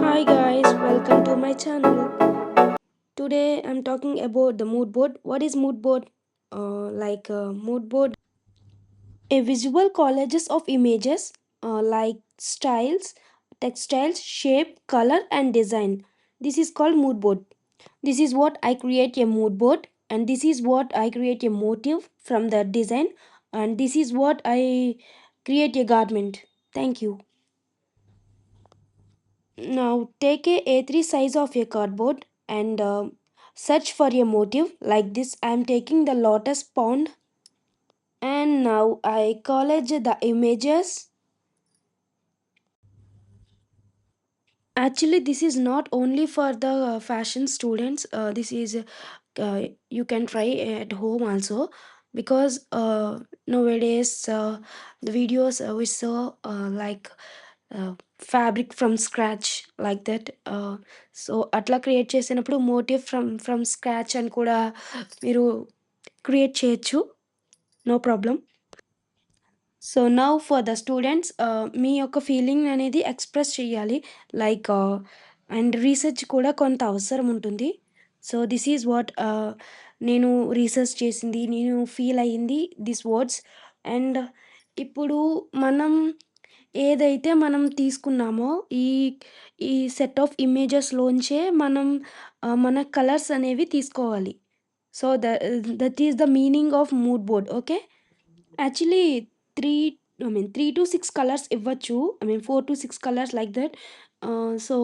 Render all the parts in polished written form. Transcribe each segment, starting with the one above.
Hi guys, welcome to my channel. Today I'm talking about the mood board. What is mood board? Mood board, a visual collages of images like styles, textiles, shape, color, and design. This is called mood board. This is what I create a mood board, and this is what I create a motive from the design, and this is what I create a garment. Thank you. Now take a A3 size of a cardboard and search for a motive like this. I am taking the lotus pond and now I collage the images. Actually, this is not only for the fashion students. This is you can try at home also because nowadays the videos we saw fabric from scratch like that so అట్లా create చేసినప్పుడు motif from scratch అని కూడా మీరు create చేయొచ్చు. No problem. So now for the students మీ యొక్క feeling అనేది express చేయాలి. లైక్ అండ్ రీసెర్చ్ కూడా కొంత అవసరం ఉంటుంది. సో దిస్ ఈజ్ వాట్ నేను రీసెర్చ్ చేసింది, నేను ఫీల్ అయ్యింది దిస్ వర్డ్స్. అండ్ ఇప్పుడు మనం ఏదైతే మనం తీసుకున్నామో ఈ ఈ సెట్ ఆఫ్ ఇమేజెస్‌లోంచే మనం మన కలర్స్ అనేవి తీసుకోవాలి. So that is the meaning of mood board. Okay. Actually 3 3-6 colours ఇవ్వచ్చు. 4-6 కలర్స్ లైక్ దట్. సో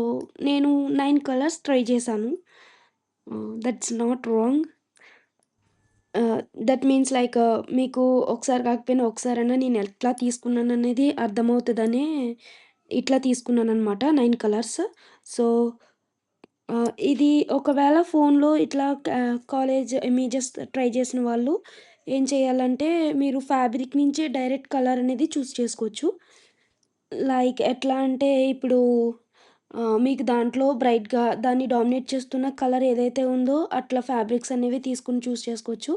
నేను 9 కలర్స్ ట్రై చేశాను. That's not wrong. That means like మీకు ఒకసారి కాకపోయినా ఒకసారైనా నేను ఎట్లా తీసుకున్నాననేది అర్థమవుతదనే ఇట్లా తీసుకున్నాననమాట 9 కలర్స్. సో, ఇది ఒకవేళ ఫోన్‌లో ఇట్లా కాలేజ్ ఇమేజెస్ ట్రై చేసిన వాళ్ళు ఏం చేయాలంటే మీరు ఫ్యాబ్రిక్ నుంచే డైరెక్ట్ కలర్ అనేది చూజ్ చేసుకోవచ్చు. లైక్ ఎట్లా అంటే ఇప్పుడు మీకు దాంట్లో బ్రైట్‌గా దాన్ని డామినేట్ చేస్తున్న కలర్ ఏదైతే ఉందో అట్లా ఫ్యాబ్రిక్స్ అనేవి తీసుకొని చూజ్ చేసుకోవచ్చు.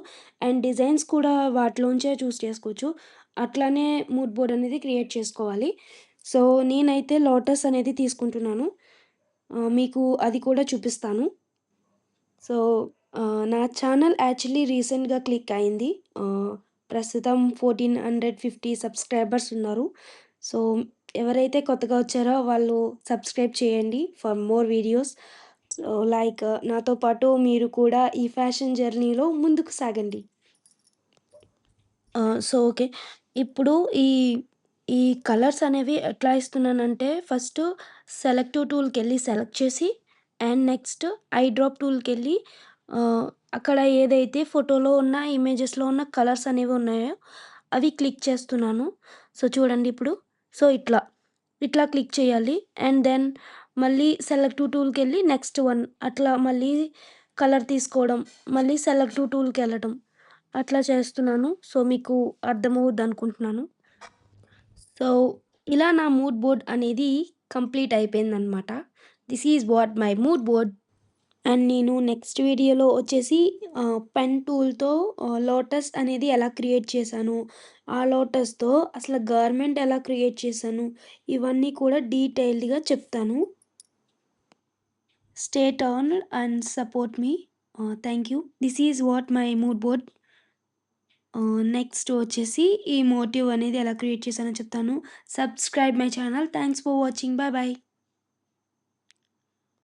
అండ్ డిజైన్స్ కూడా వాటిలోంచే చూజ్ చేసుకోవచ్చు. అట్లానే మూడ్ బోర్డ్ అనేది క్రియేట్ చేసుకోవాలి. సో, నేనైతే లోటస్ అనేది తీసుకుంటున్నాను. మీకు అది కూడా చూపిస్తాను. సో, నా ఛానల్ యాక్చువల్లీ రీసెంట్‌గా క్లిక్ అయింది. ప్రస్తుతం 1450 సబ్స్క్రైబర్స్ ఉన్నారు. సో, ఎవరైతే కొత్తగా వచ్చారో వాళ్ళు సబ్స్క్రైబ్ చేయండి ఫర్ మోర్ వీడియోస్. సో, నాతో పాటు మీరు కూడా ఈ ఫ్యాషన్ జర్నీలో ముందుకు సాగండి. So, okay. ఇప్పుడు ఈ, ఈ కలర్స్ అనేవి ఎట్లా ఇస్తున్నానంటే ఫస్టు సెలెక్టివ్ టూల్‌కెళ్ళి సెలెక్ట్ చేసి అండ్ నెక్స్ట్ ఐ డ్రాప్ టూల్‌కెళ్ళి అక్కడ ఏదైతే ఫోటోలో ఉన్న ఇమేజెస్‌లో ఉన్న కలర్స్ అనేవి ఉన్నాయో అవి క్లిక్ చేస్తున్నాను. సో, చూడండి ఇప్పుడు. సో, ఇట్లా క్లిక్ చేయాలి. అండ్ దెన్ మళ్ళీ సెలెక్టివ్ టూల్‌కెళ్ళి నెక్స్ట్ వన్ అట్లా మళ్ళీ కలర్ తీసుకోవడం. మళ్ళీ సెలెక్టివ్ టూల్‌కెళ్ళటం. అట్లా చేస్తున్నాను. సో, మీకు అర్థమవుద్దనుకుంటున్నాను. సో, ఇలా నా మూడ్ బోర్డ్ అనేది కంప్లీట్ అయిపోయిందనమాట. This is what my mood board. And నేను నెక్స్ట్ వీడియోలో వచ్చేసి పెన్ టూల్‌తో లోటస్ అనేది ఎలా క్రియేట్ చేశాను, ఆ లోటస్‌తో అసలు గార్మెంట్ ఎలా క్రియేట్ చేశాను, ఇవన్నీ కూడా డీటెయిల్డ్‌గా చెప్తాను. Stay tuned and support me. Thank you. This is what my mood board. Next వచ్చేసి ఈ మోటివ్ అనేది ఎలా క్రియేట్ చేశానో చెప్తాను. Subscribe my channel. Thanks for watching. Bye bye.